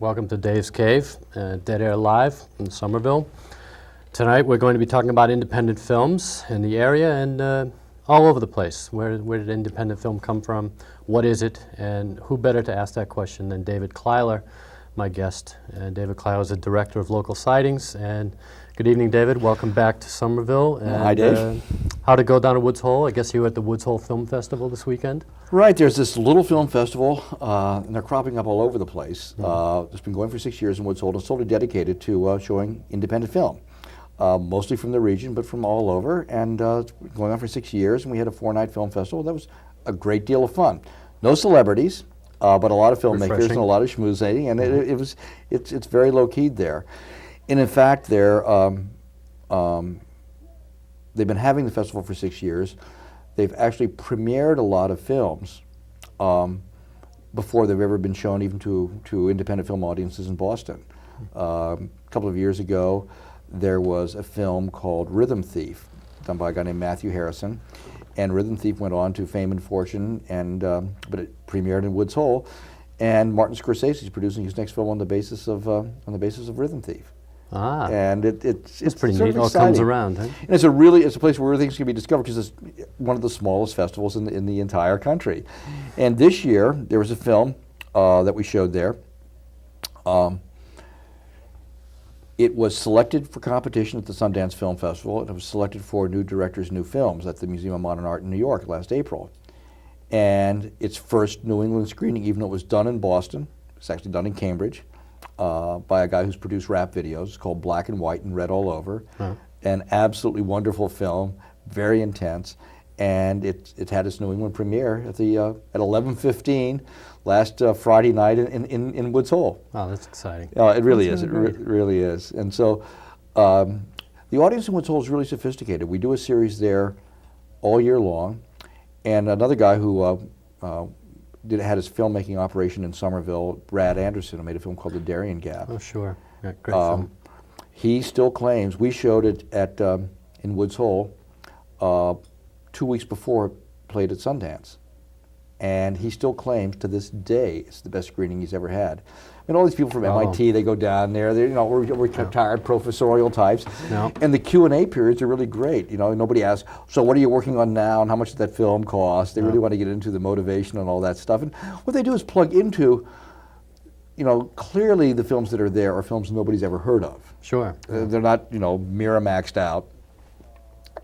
Welcome to Dave's Cave, Dead Air Live in Somerville. Tonight we're going to be talking about independent films in the area and all over the place. Where did independent film come from? What is it? And who better to ask that question than David Kleiler, my guest. David Kleiler is the director of Local Sightings. And good evening, David. Welcome back to Somerville. And, hi, Dave. How'd it go down at Woods Hole? I guess you were at the Woods Hole Film Festival this weekend? Right, there's this little film festival, and they're cropping up all over the place. It's been going for 6 years in Woods Hole. It's totally dedicated to showing independent film, mostly from the region, but from all over. And it's been going on for 6 years, and we had a 4-night film festival. That was a great deal of fun. No celebrities, but a lot of filmmakers Refreshing. and a lot of schmoozing, and it's very low-keyed there. And in fact, they've been having the festival for 6 years. They've actually premiered a lot of films before they've ever been shown even to independent film audiences in Boston. A couple of years ago, there was a film called Rhythm Thief, done by a guy named Matthew Harrison. And Rhythm Thief went on to fame and fortune, but it premiered in Woods Hole. And Martin Scorsese is producing his next film on the basis of Rhythm Thief. Ah, and it's pretty sort neat. of All exciting. comes around, huh? And it's a place where things can be discovered because it's one of the smallest festivals in the entire country. And this year there was a film that we showed there. It was selected for competition at the Sundance Film Festival, and it was selected for New Directors, New Films at the Museum of Modern Art in New York last April. And its first New England screening, even though it was done in Boston, it's actually done in Cambridge. By a guy who's produced rap videos. It's called Black and White and Red All Over. An absolutely wonderful film, very intense, and it had its New England premiere at 11:15 last Friday night in Woods Hole. Oh, that's exciting. It really That's is. really It really is. And so the audience in Woods Hole is really sophisticated. We do a series there all year long, and another guy who had his filmmaking operation in Somerville, Brad Anderson, who made a film called The Darien Gap. Oh, sure. Yeah, great film. He still claims, we showed it in Woods Hole 2 weeks before it played at Sundance. And he still claims to this day it's the best screening he's ever had. And all these people from MIT, they go down there. We're retired professorial types. No. And the Q&A periods are really great. Nobody asks, so what are you working on now and how much did that film cost? They really want to get into the motivation and all that stuff. And what they do is plug into, clearly the films that are there are films nobody's ever heard of. Sure. They're not, Miramaxed out.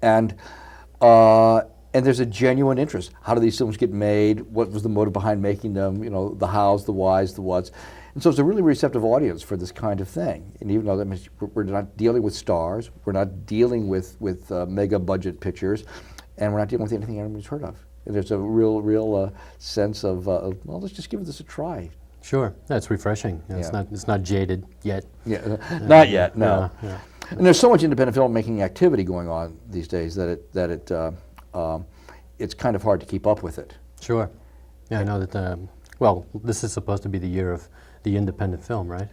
And there's a genuine interest. How do these films get made? What was the motive behind making them? The hows, the whys, the whats. And so it's a really receptive audience for this kind of thing. And even though that means we're not dealing with stars, we're not dealing with mega budget pictures, and we're not dealing with anything anybody's heard of. And there's a real sense of, well, let's just give this a try. Sure, that's refreshing. It's not jaded yet. Yeah, not yet, no. Yeah. And there's so much independent filmmaking activity going on these days that it's kind of hard to keep up with it. Sure. Yeah, I know that. This is supposed to be the year of the independent film, right?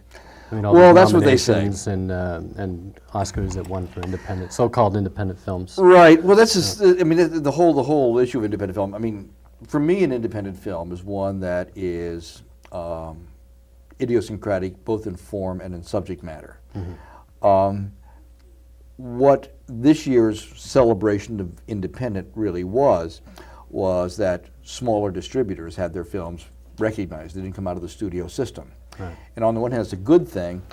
I mean, all the that's what they say. nominations and Oscars that won for independent, so-called independent films. Right. Well, that's just, the whole issue of independent film. I mean, for me, an independent film is one that is idiosyncratic, both in form and in subject matter. What this year's celebration of independent really was that smaller distributors had their films recognized. They didn't come out of the studio system. Right. And on the one hand, it's a good thing,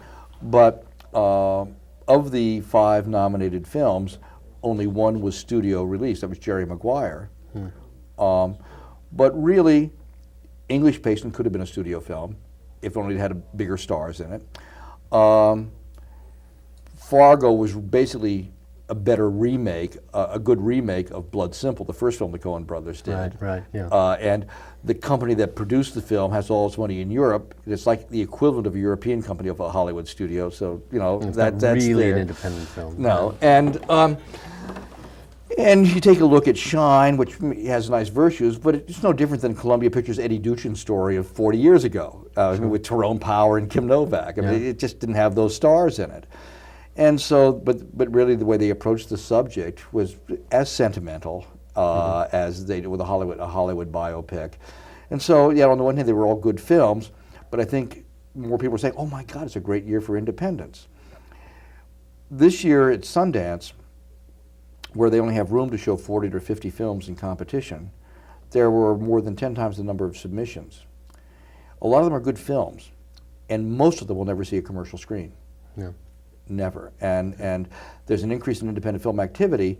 but of the 5 nominated films, only one was studio released. That was Jerry Maguire. But really, English Patient could have been a studio film, if only it had bigger stars in it. Fargo was basically a better remake, a good remake of Blood Simple, the first film the Coen brothers did. Right, yeah. And the company that produced the film has all its money in Europe. It's like the equivalent of a European company of a Hollywood studio. So that's really there. an independent film. No, and you take a look at Shine, which has nice virtues, but it's no different than Columbia Pictures' Eddie Duchin story of 40 years ago, with Tyrone Power and Kim Novak. I mean, it just didn't have those stars in it. And so, but really the way they approached the subject was as sentimental as they did with a Hollywood biopic. And so, yeah, on the one hand, they were all good films, but I think more people are saying, oh my God, it's a great year for independents. This year at Sundance, where they only have room to show 40 to 50 films in competition, there were more than 10 times the number of submissions. A lot of them are good films, and most of them will never see a commercial screen. Yeah. Never. And there's an increase in independent film activity,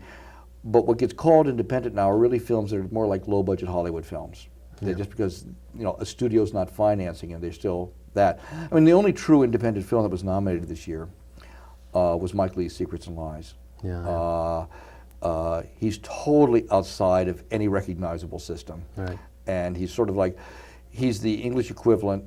but what gets called independent now are really films that are more like low-budget Hollywood films. Yeah. Just because, you know, a studio's not financing and they're still that. I mean, the only true independent film that was nominated this year was Mike Leigh's Secrets and Lies. Yeah. He's totally outside of any recognizable system. Right. And he's sort of like, he's the English equivalent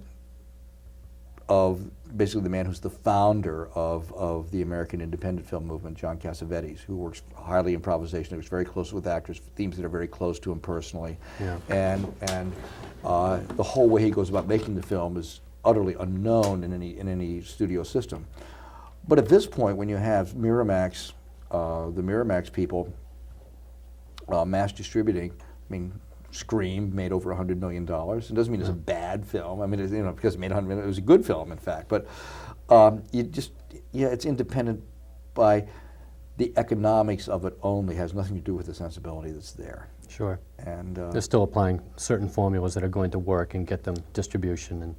of basically the man who's the founder of the American independent film movement, John Cassavetes, who works highly improvisation. He was very close with actors, themes that are very close to him personally. Yeah. And the whole way he goes about making the film is utterly unknown in any studio system. But at this point, when you have Miramax, the Miramax people mass distributing, I mean, Scream made over $100 million. It doesn't mean it's a bad film. I mean, it's, you know, because it made $100 million, it was a good film, in fact. But it's independent by the economics of it only. It has nothing to do with the sensibility that's there. Sure. And they're still applying certain formulas that are going to work and get them distribution and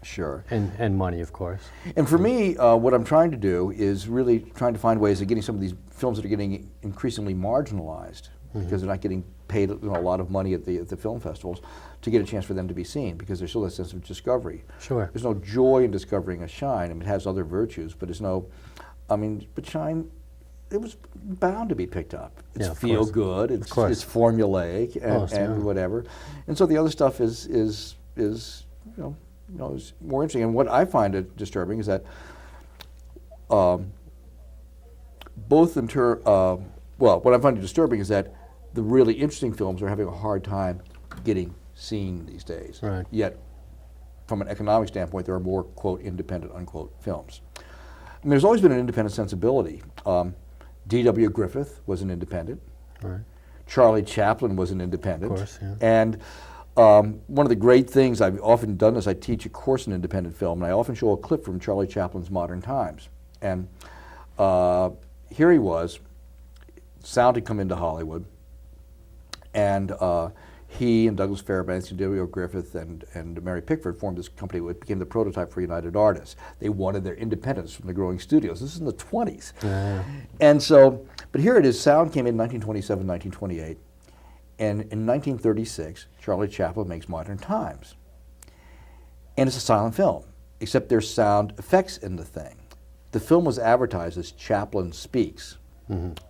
sure. And money, of course. And for me, what I'm trying to do is really trying to find ways of getting some of these films that are getting increasingly marginalized because they're not getting paid, you know, a lot of money at the film festivals, to get a chance for them to be seen, because there's still that sense of discovery. Sure. There's no joy in discovering a Shine. I mean, it has other virtues, but there's no, I mean, but Shine, it was bound to be picked up. It's Yeah, feel course. good, it's formulaic, and whatever. And so the other stuff is is more interesting. And what I find it disturbing is that both in terms, well, what I find disturbing is that the really interesting films are having a hard time getting seen these days. Right. Yet, from an economic standpoint, there are more, quote, independent, unquote, films. And there's always been an independent sensibility. D.W. Griffith was an independent. Right. Charlie Chaplin was an independent. Of course, yeah. And one of the great things I've often done is I teach a course in independent film, and I often show a clip from Charlie Chaplin's Modern Times. And here he was, sound had come into Hollywood, and he and Douglas Fairbanks and D.W. Griffith and Mary Pickford formed this company that became the prototype for United Artists. They wanted their independence from the growing studios. This is in the 20s. Yeah. And so, but here it is, sound came in 1927, 1928, and in 1936, Charlie Chaplin makes Modern Times. And it's a silent film, except there's sound effects in the thing. The film was advertised as Chaplin Speaks. And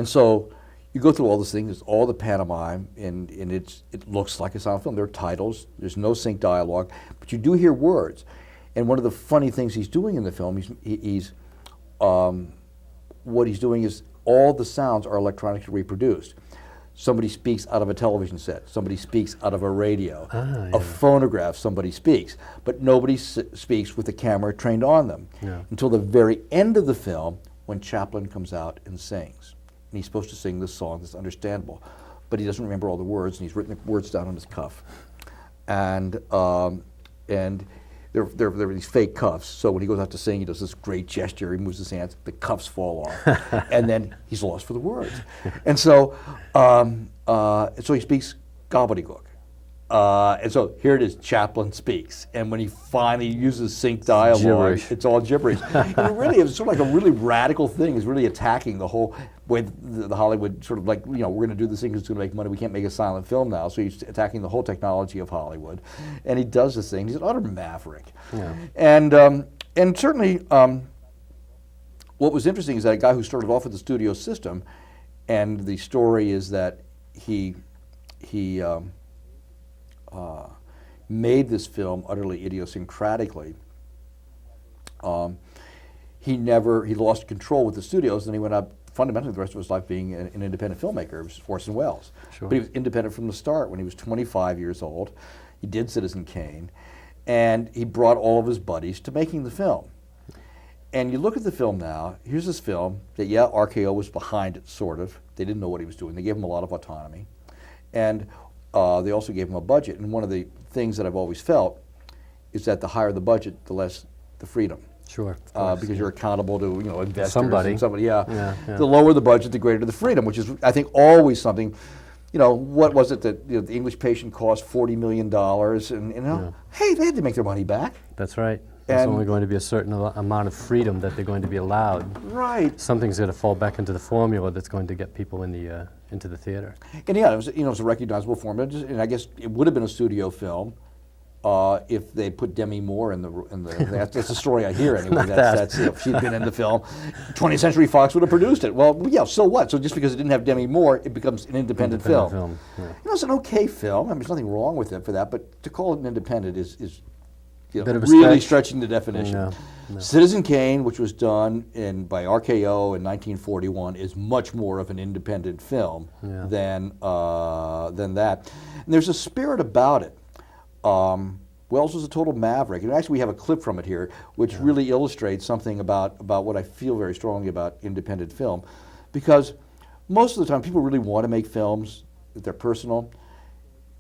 so you go through all this thing, there's all the pantomime, and it looks like a silent film. There are titles, there's no sync dialogue, but you do hear words. And one of the funny things he's doing in the film, what he's doing is all the sounds are electronically reproduced. Somebody speaks out of a television set, somebody speaks out of a radio, a phonograph, somebody speaks, but nobody speaks with the camera trained on them until the very end of the film, when Chaplin comes out and sings. And he's supposed to sing this song that's understandable, but he doesn't remember all the words, and he's written the words down on his cuff. And there are these fake cuffs, so when he goes out to sing, he does this great gesture, he moves his hands, the cuffs fall off, and then he's lost for the words. And so, he speaks gobbledygook. And so here it is, Chaplin Speaks. And when he finally uses sync dialogue, gibberish. It's all gibberish. And it really is sort of like a really radical thing. It's really attacking the whole way the Hollywood sort of like, we're going to do this thing because it's going to make money. We can't make a silent film now. So he's attacking the whole technology of Hollywood. And he does this thing. He's an utter maverick. Yeah. And certainly what was interesting is that a guy who started off with the studio system, and the story is that he made this film utterly idiosyncratically. He lost control with the studios, and he went up fundamentally the rest of his life being an independent filmmaker. It was Orson Welles. Sure. But he was independent from the start. When he was 25 years old, he did Citizen Kane, and he brought all of his buddies to making the film. And you look at the film now, here's this film that, RKO was behind it, sort of. They didn't know what he was doing. They gave him a lot of autonomy. And they also gave them a budget. And one of the things that I've always felt is that the higher the budget, the less the freedom. Sure. Of course, Because you're accountable to investors. Somebody. And somebody, yeah. Yeah. The lower the budget, the greater the freedom, which is, I think, always something. What was it that the English Patient cost $40 million, and hey, they had to make their money back. That's right. There's only going to be a certain amount of freedom that they're going to be allowed. Right. Something's going to fall back into the formula that's going to get people into the theater. And yeah, it was, it's a recognizable formula, and I guess it would have been a studio film if they put Demi Moore in the that's the story I hear anyway. That's if she'd been in the film, 20th Century Fox would have produced it. Well, yeah, so what? So just because it didn't have Demi Moore, it becomes an independent film. Yeah. It's an okay film. I mean, there's nothing wrong with it for that, but to call it an independent is Bit of a really stretch. stretching the definition. No. Citizen Kane, which was done by RKO in 1941, is much more of an independent film than that. And there's a spirit about it. Wells was a total maverick, and actually we have a clip from it here, which really illustrates something about what I feel very strongly about independent film, because most of the time people really want to make films that they're personal.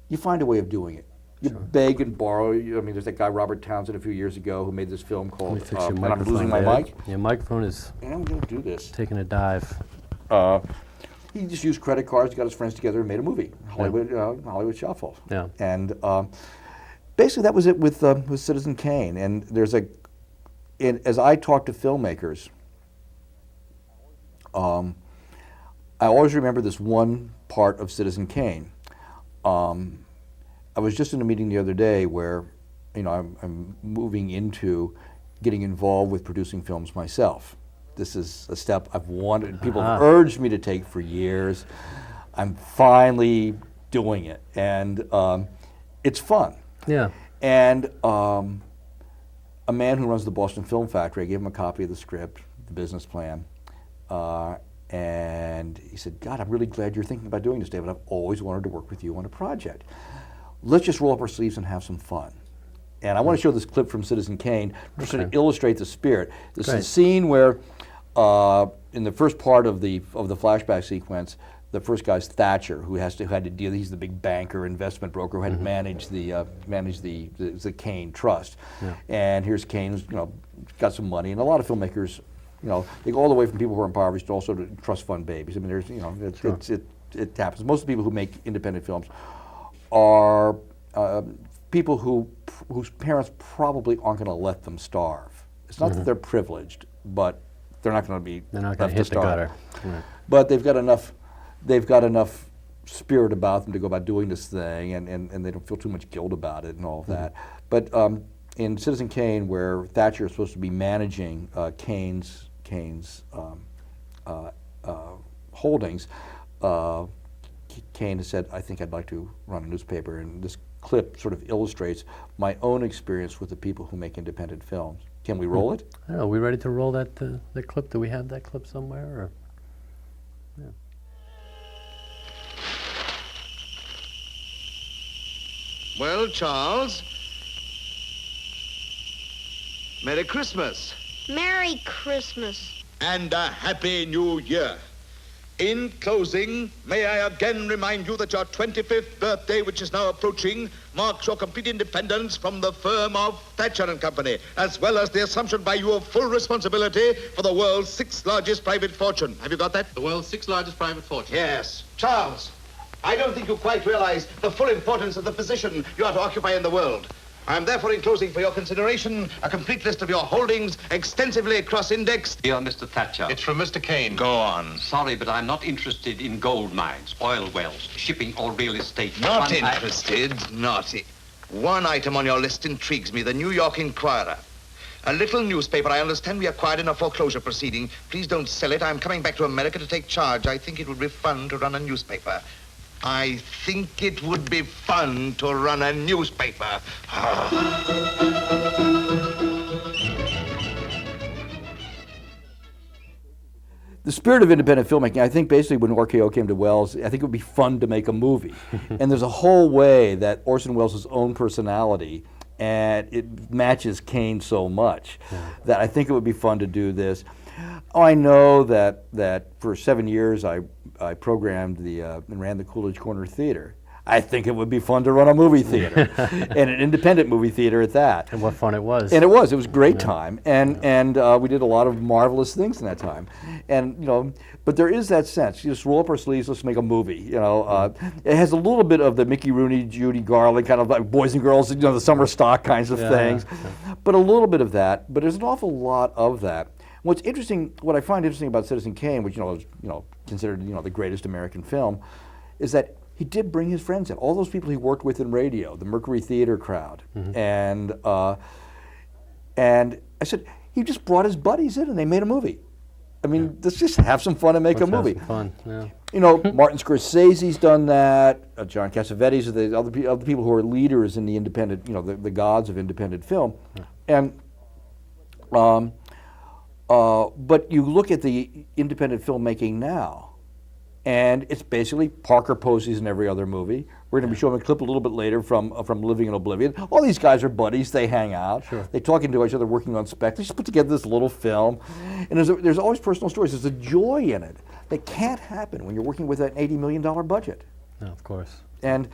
You find a way of doing it. You beg and borrow. I mean, there's that guy Robert Townsend a few years ago who made this film called And I'm Losing My Mic. Your microphone is I'm going to do this. taking a dive. He just used credit cards, got his friends together, and made a movie, Hollywood Shuffle. Yeah. And basically, that was it with Citizen Kane. And there's as I talk to filmmakers, I always remember this one part of Citizen Kane. I was just in a meeting the other day where, I'm moving into getting involved with producing films myself. This is a step I've wanted, people have urged me to take for years. I'm finally doing it, and it's fun. Yeah. And a man who runs the Boston Film Factory, I gave him a copy of the script, the business plan, and he said, God, I'm really glad you're thinking about doing this, David. I've always wanted to work with you on a project. Let's just roll up our sleeves and have some fun. And I want to show this clip from Citizen Kane to sort of illustrate the spirit. This is a scene where, in the first part of the flashback sequence, the first guy's Thatcher, who had to deal. He's the big banker, investment broker who had to manage the Kane Trust. Yeah. And here's Kane, who's got some money, and a lot of filmmakers, they go all the way from people who are impoverished to also to trust fund babies. I mean, there's it happens. Most of the people who make independent films are people whose parents probably aren't going to let them starve. It's not that they're privileged, but they're not going to be left to hit starve. the gutter. Right. But they've got enough spirit about them to go about doing this thing, and they don't feel too much guilt about it and all of that. But in Citizen Kane, where Thatcher is supposed to be managing Kane's holdings, Kane has said, I think I'd like to run a newspaper, and this clip sort of illustrates my own experience with the people who make independent films. Can we roll it? I don't know, are we ready to roll that the clip? Do we have that clip somewhere? Or? Yeah. Well, Charles, Merry Christmas. Merry Christmas. And a Happy New Year. In closing, may I again remind you that your 25th birthday, which is now approaching, marks your complete independence from the firm of Thatcher and Company, as well as the assumption by you of full responsibility for the world's 6th largest private fortune. Have you got that? The world's 6th largest private fortune. Yes. Charles, I don't think you quite realize the full importance of the position you are to occupy in the world. I am therefore enclosing for your consideration a complete list of your holdings, extensively cross-indexed. Dear Mr. Thatcher. It's from Mr. Kane. Go on. Sorry, but I'm not interested in gold mines, oil wells, shipping, or real estate. Not interested, One item on your list intrigues me, the New York Inquirer. A little newspaper I understand we acquired in a foreclosure proceeding. Please don't sell it. I'm coming back to America to take charge. I think it would be fun to run a newspaper. I think it would be fun to run a newspaper. The spirit of independent filmmaking, I think basically when RKO came to Welles, I think it would be fun to make a movie. And there's a whole way that Orson Welles' own personality, and it matches Kane so much, that I think it would be fun to do this. Oh, I know that for 7 years I programmed and ran the Coolidge Corner Theater. I think it would be fun to run a movie theater, and an independent movie theater at that. And what fun it was. And it was a great time, and we did a lot of marvelous things in that time, and but there is that sense. You just roll up our sleeves, let's make a movie. It has a little bit of the Mickey Rooney, Judy Garland kind of like boys and girls, the summer stock kinds of things, but a little bit of that. But there's an awful lot of that. What's interesting, what I find interesting about Citizen Kane, which is considered the greatest American film, is that he did bring his friends in. All those people he worked with in radio, the Mercury Theater crowd, and I said he just brought his buddies in and they made a movie. I mean, let's just have some fun and make a movie. Have some fun. Martin Scorsese's done that. John Cassavetes, the other people who are leaders in the independent, the gods of independent film, and. But you look at the independent filmmaking now, and it's basically Parker Posey's in every other movie. We're going to be showing a clip a little bit later from Living in Oblivion. All these guys are buddies. They hang out. Sure. They talk into each other, working on spec. They just put together this little film, and there's always personal stories. There's a joy in it that can't happen when you're working with an $80 million budget. No, of course. And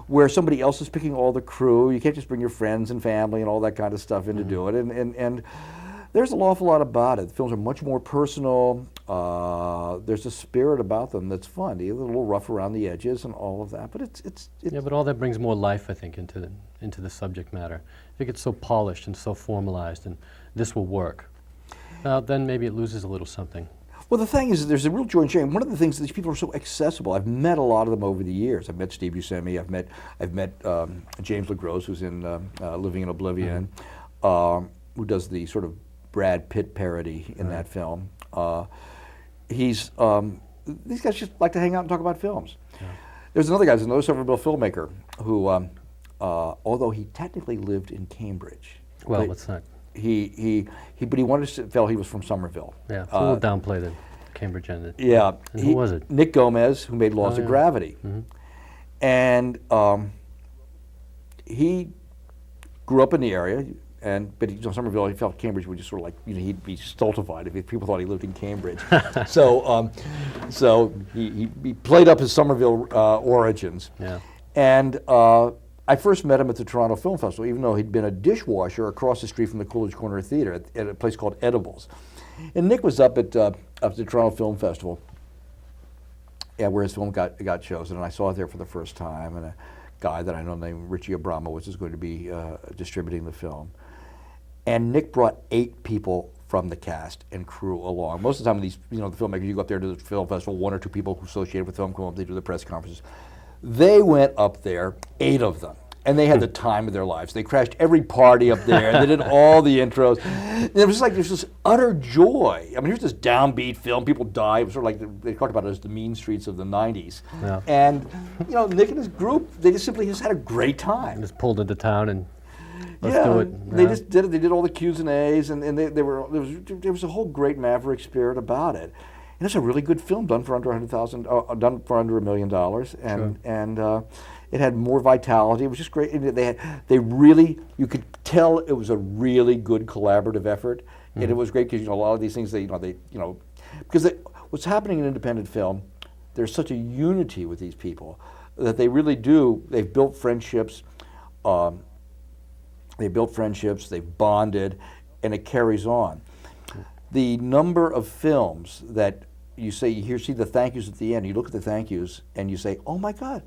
where somebody else is picking all the crew, you can't just bring your friends and family and all that kind of stuff in to do it. And there's an awful lot about it. The films are much more personal. There's a spirit about them that's fun. They're a little rough around the edges and all of that, but it's yeah. But all that brings more life, I think, into the subject matter. If it gets so polished and so formalized, and this will work, then maybe it loses a little something. Well, the thing is, there's a real joy in sharing. One of the things is these people are so accessible. I've met a lot of them over the years. I've met Steve Buscemi. I've met James LeGros, who's in Living in Oblivion, who does the sort of Brad Pitt parody in that film. These guys just like to hang out and talk about films. Yeah. There's another guy, there's another Somerville filmmaker who, although he technically lived in Cambridge. Well, let's not. But he wanted to felt he was from Somerville. Yeah, so we'll downplay the Cambridge end. Yeah. And who was it? Nick Gomez, who made Laws of Gravity. And he grew up in the area. But Somerville, he felt Cambridge would just sort of like, he'd be stultified if people thought he lived in Cambridge. So he played up his Somerville origins. Yeah. And I first met him at the Toronto Film Festival, even though he'd been a dishwasher across the street from the Coolidge Corner Theater at a place called Edibles. And Nick was up at the Toronto Film Festival, where his film got chosen, and I saw it there for the first time. And a guy that I know named Richie Abramowitz is going to be distributing the film. And Nick brought 8 people from the cast and crew along. Most of the time, these the filmmakers, you go up there to the film festival, 1 or 2 people associated with film come up, they do the press conferences. They went up there, 8 of them, and they had the time of their lives. They crashed every party up there. They did all the intros. And it was like there's this utter joy. I mean, here's this downbeat film. People die. It was sort of like they talked about it as the mean streets of the '90s. Yeah. And Nick and his group, they just simply had a great time. Just pulled into town and. Let's do it. They just did it. They did all the Q's and A's, and there was a whole great maverick spirit about it. And it's a really good film, done for under done for under $1 million, and it had more vitality. It was just great. They really, you could tell it was a really good collaborative effort, and it was great because a lot of these things because what's happening in independent film, there's such a unity with these people that they really do. They've built friendships. They've bonded, and it carries on. The number of films that you see the thank yous at the end, you look at the thank yous and you say, oh my God,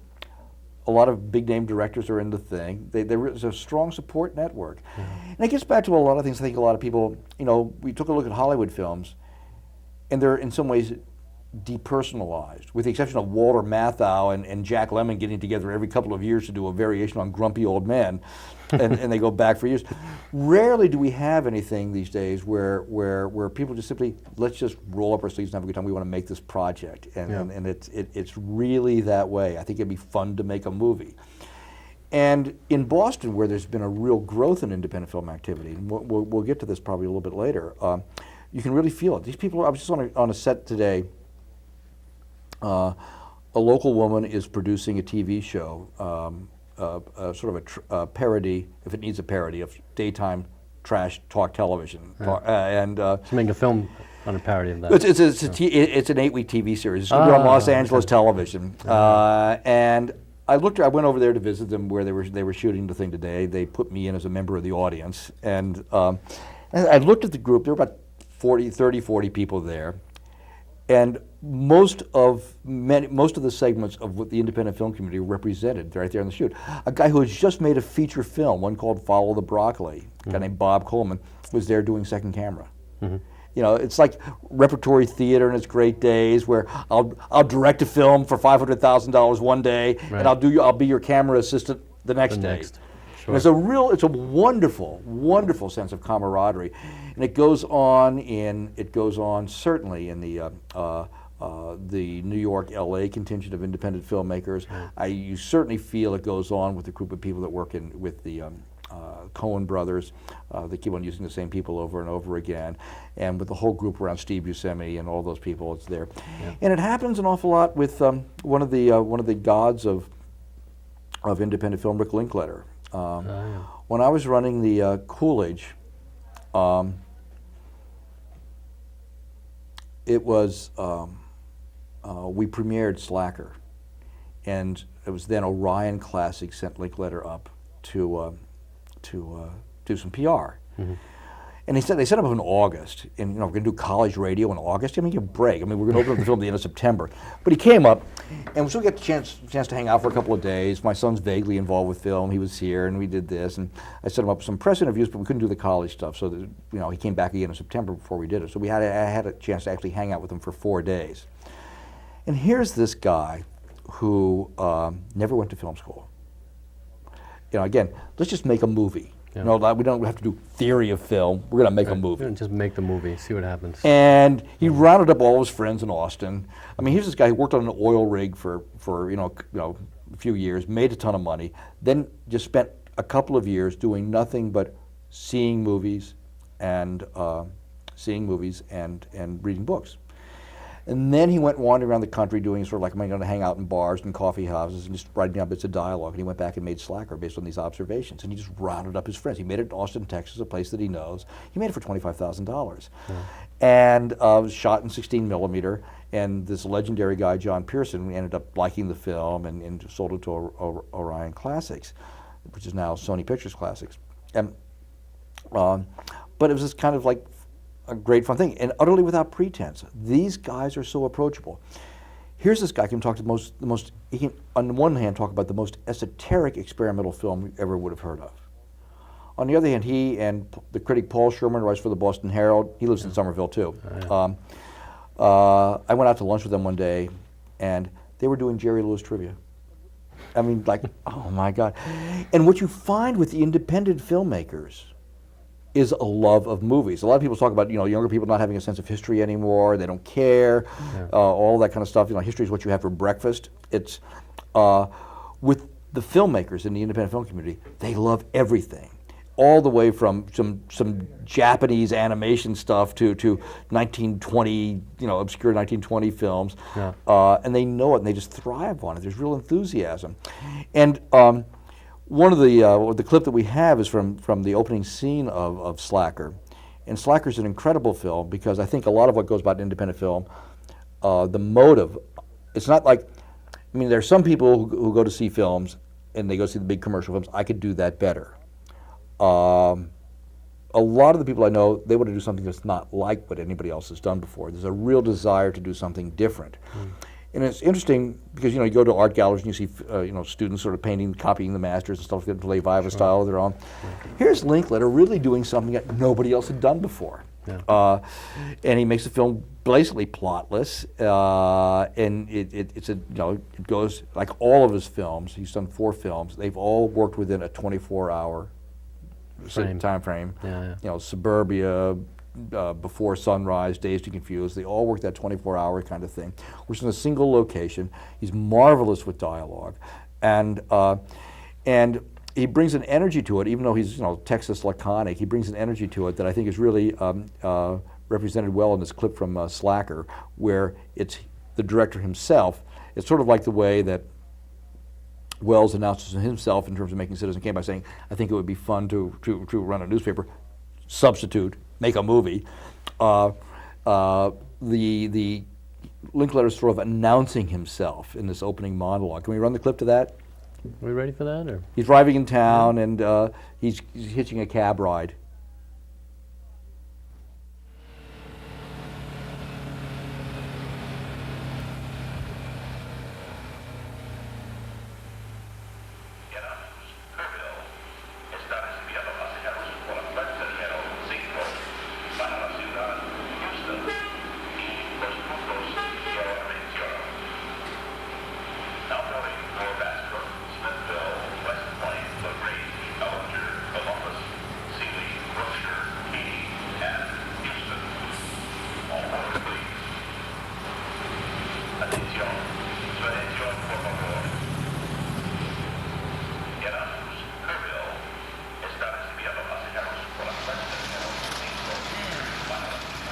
a lot of big name directors are in the thing. There's a strong support network. And it gets back to a lot of things. I think a lot of people, we took a look at Hollywood films, and they're in some ways depersonalized, with the exception of Walter Matthau and Jack Lemmon getting together every couple of years to do a variation on Grumpy Old Men, and they go back for years. Rarely do we have anything these days where people just simply, let's just roll up our sleeves and have a good time. We want to make this project, and it's really that way. I think it'd be fun to make a movie. And in Boston, where there's been a real growth in independent film activity, and we'll get to this probably a little bit later, you can really feel it. These people, I was just on a set today. A local woman is producing a TV show, sort of a parody, if it needs a parody, of daytime trash talk television. She's making a film on a parody of that. It's an 8-week TV series. It's going to be on Los Angeles television. And I went over there to visit them where they were shooting the thing today. They put me in as a member of the audience, and I looked at the group. There were about 40 people there, and most of the segments of what the independent film community represented right there on the shoot. A guy who had just made a feature film, one called Follow the Broccoli, a guy named Bob Coleman, was there doing second camera. You know, it's like repertory theater in its great days, where I'll direct a film for $500,000 one day, Right. and I'll be your camera assistant the next day. Sure. And it's a wonderful, wonderful sense of camaraderie, and it goes on certainly in the New York, LA contingent of independent filmmakers. You certainly feel it goes on with the group of people that work with the Coen brothers. They keep on using the same people over and over again, and with the whole group around Steve Buscemi and all those people, it's there. And it happens an awful lot with one of the gods of independent film, Rick Linklater. When I was running the Coolidge, it was we premiered Slacker, and it was then Orion Classic sent Linklater up to do some PR. And they set up in August, and we're going to do college radio in August. I mean, give a break. I mean, we're going to open up the film at the end of September. But he came up, and so we got the chance to hang out for a couple of days. My son's vaguely involved with film. He was here, and we did this, and I set him up with some press interviews, but we couldn't do the college stuff. So he came back again in September before we did it. So I had a chance to actually hang out with him for 4 days. And here's this guy who never went to film school. Again, let's just make a movie. Yeah. We don't have to do theory of film. We're going to make a movie. Just make the movie, see what happens. And he rounded up all his friends in Austin. I mean, here's this guy who worked on an oil rig for a few years, made a ton of money, then just spent a couple of years doing nothing but seeing movies and reading books. And then he went wandering around the country doing sort of like, I'm going to hang out in bars and coffee houses and just writing down bits of dialogue. And he went back and made Slacker based on these observations. And he just rounded up his friends. He made it in Austin, Texas, a place that he knows. He made it for $25,000. And it was shot in 16 millimeter. And this legendary guy, John Pearson, ended up liking the film and sold it to Orion Classics, which is now Sony Pictures Classics. And but it was just kind of like a great fun thing, and utterly without pretense. These guys are so approachable. Here's this guy who can talk to he can, on the one hand, talk about the most esoteric experimental film you ever would have heard of. On the other hand, he and the critic Paul Sherman, who writes for the Boston Herald, he lives in Somerville too. I went out to lunch with them one day, and they were doing Jerry Lewis trivia. I mean, like, oh my God. And what you find with the independent filmmakers is a love of movies. A lot of people talk about younger people not having a sense of history anymore. They don't care, all that kind of stuff. History is what you have for breakfast. It's with the filmmakers in the independent film community. They love everything, all the way from some Japanese animation stuff to 1920 obscure 1920 films, and they know it and they just thrive on it. There's real enthusiasm, and. One of the clip that we have is from the opening scene of Slacker, and Slacker's an incredible film because I think a lot of what goes about independent film, the motive, it's not like, I mean, there are some people who go to see films and they go see the big commercial films. I could do that better. A lot of the people I know, they want to do something that's not like what anybody else has done before. There's a real desire to do something different. And it's interesting because you go to art galleries and you see students sort of painting, copying the masters and stuff like that, Le Viva style of their own. Here's Linklater really doing something that nobody else had done before, and he makes the film blatantly plotless, and it goes like all of his films. He's done 4 films. They've all worked within a 24-hour time frame. Suburbia. Before Sunrise, Dazed and Confused, they all work that 24-hour kind of thing. We're in a single location. He's marvelous with dialogue, and he brings an energy to it. Even though he's Texas laconic, he brings an energy to it that I think is really represented well in this clip from Slacker, where it's the director himself. It's sort of like the way that Wells announces himself in terms of making Citizen Kane by saying, "I think it would be fun to run a newspaper, substitute." Make a movie. The Linklater's sort of announcing himself in this opening monologue. Can we run the clip to that? we ready for that? Or? He's driving in town, and he's hitching a cab ride.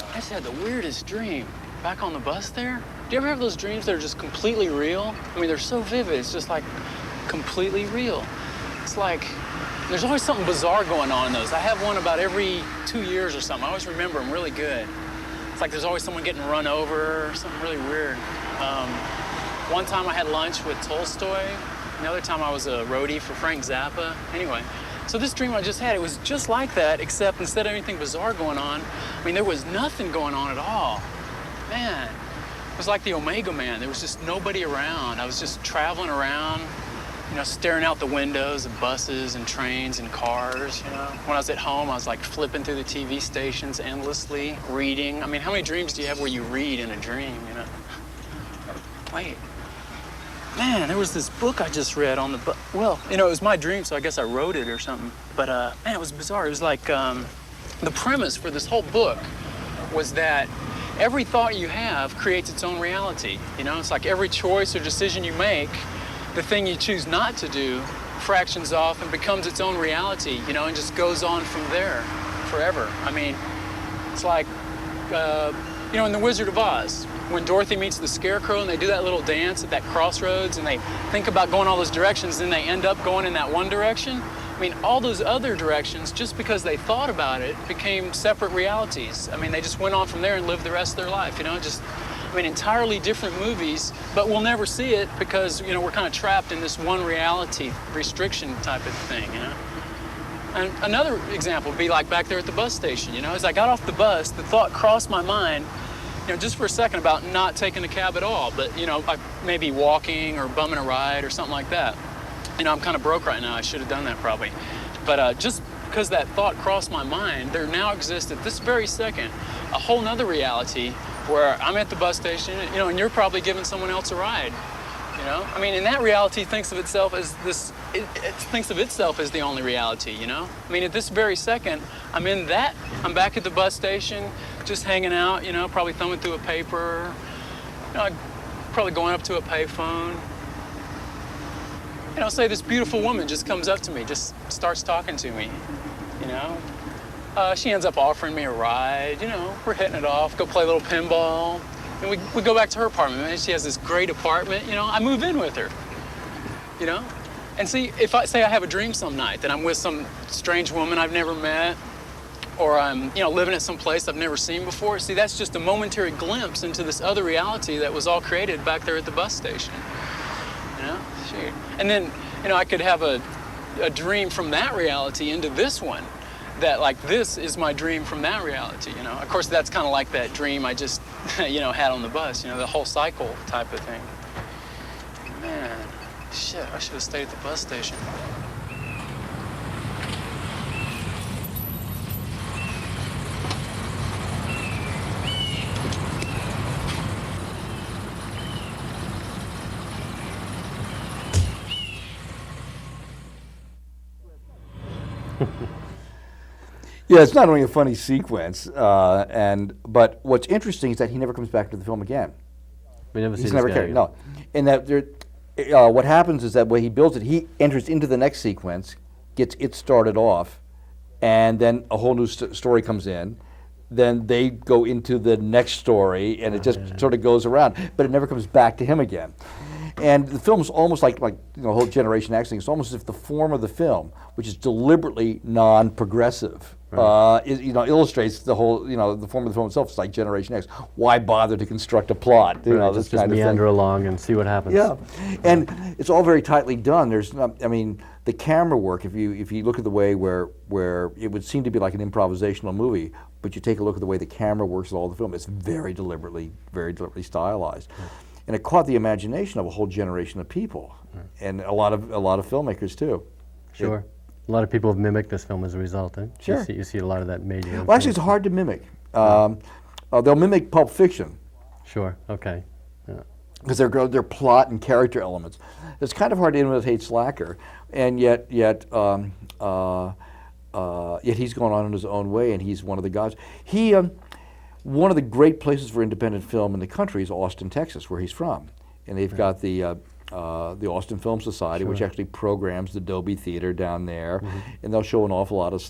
I just had the weirdest dream back on the bus there. Do you ever have those dreams that are just completely real? I mean, they're so vivid. It's just like completely real. It's like there's always something bizarre going on in those. I have one about every 2 years or something. I always remember them really good. It's like there's always someone getting run over or something really weird. One time I had lunch with Tolstoy. Another time I was a roadie for Frank Zappa. Anyway, so this dream I just had, it was just like that, except instead of anything bizarre going on, I mean, there was nothing going on at all. Man, it was like the Omega Man. There was just nobody around. I was just traveling around, you know, staring out the windows of buses and trains and cars, you know. When I was at home, I was like flipping through the TV stations endlessly, reading. I mean, how many dreams do you have where you read in a dream, you know? Wait. Man, there was this book I just read on the well, you know, it was my dream, so I guess I wrote it or something. But, man, it was bizarre. It was like the premise for this whole book was that every thought you have creates its own reality. You know, it's like every choice or decision you make, the thing you choose not to do fractions off and becomes its own reality, you know, and just goes on from there forever. I mean, it's like, you know, in The Wizard of Oz, when Dorothy meets the Scarecrow and they do that little dance at that crossroads and they think about going all those directions, then they end up going in that one direction. I mean, all those other directions, just because they thought about it, became separate realities. I mean, they just went on from there and lived the rest of their life, you know, just, I mean, entirely different movies, but we'll never see it because, you know, we're kind of trapped in this one reality restriction type of thing, you know. And another example would be like back there at the bus station, you know, as I got off the bus, the thought crossed my mind, you know, just for a second about not taking a cab at all, but, you know, maybe walking or bumming a ride or something like that. You know, I'm kind of broke right now. I should have done that probably. But just because that thought crossed my mind, there now exists at this very second a whole nother reality where I'm at the bus station, you know, and you're probably giving someone else a ride. You know, I mean, and that reality thinks of itself as this. It thinks of itself as the only reality. You know, I mean, at this very second, I'm in that. I'm back at the bus station, just hanging out. You know, probably thumbing through a paper. You know, probably going up to a payphone. You know, say this beautiful woman just comes up to me, just starts talking to me. You know, she ends up offering me a ride. You know, we're hitting it off. Go play a little pinball. And we go back to her apartment, and she has this great apartment, you know, I move in with her, you know? And see, if I say I have a dream some night that I'm with some strange woman I've never met, or I'm, you know, living at some place I've never seen before, see, that's just a momentary glimpse into this other reality that was all created back there at the bus station, you know? Shoot. And then, you know, I could have a dream from that reality into this one. That, like, this is my dream from that reality, you know. Of course, that's kind of like that dream I just, you know, had on the bus, you know, the whole cycle type of thing. Man, shit, I should have stayed at the bus station. Yeah, it's not only a funny sequence, but what's interesting is that he never comes back to the film again. We never see He's this never guy carried. again. No, and that what happens is that when he builds it, he enters into the next sequence, gets it started off, and then a whole new story comes in. Then they go into the next story, and it just sort of goes around, but it never comes back to him again. And the film's almost like you know, whole Generation X thing. It's almost as if the form of the film, which is deliberately non-progressive, illustrates the whole, the form of the film itself. It's like Generation X. Why bother to construct a plot? Just meander along and see what happens. Yeah, and it's all very tightly done. There's not, the camera work. If you look at the way where it would seem to be like an improvisational movie, but you take a look at the way the camera works with all the film, it's very deliberately stylized, and it caught the imagination of a whole generation of people, and a lot of filmmakers too. Sure. A lot of people have mimicked this film as a result, eh? Sure. You see a lot of that major influence. Well, actually, it's hard to mimic. They'll mimic Pulp Fiction. Sure. Okay. Yeah. Because they're plot and character elements. It's kind of hard to imitate Slacker, and yet he's gone on in his own way, and he's one of the gods. One of the great places for independent film in the country is Austin, Texas, where he's from, and they've got the Austin Film Society, which actually programs the Dolby Theater down there, and they'll show an awful lot of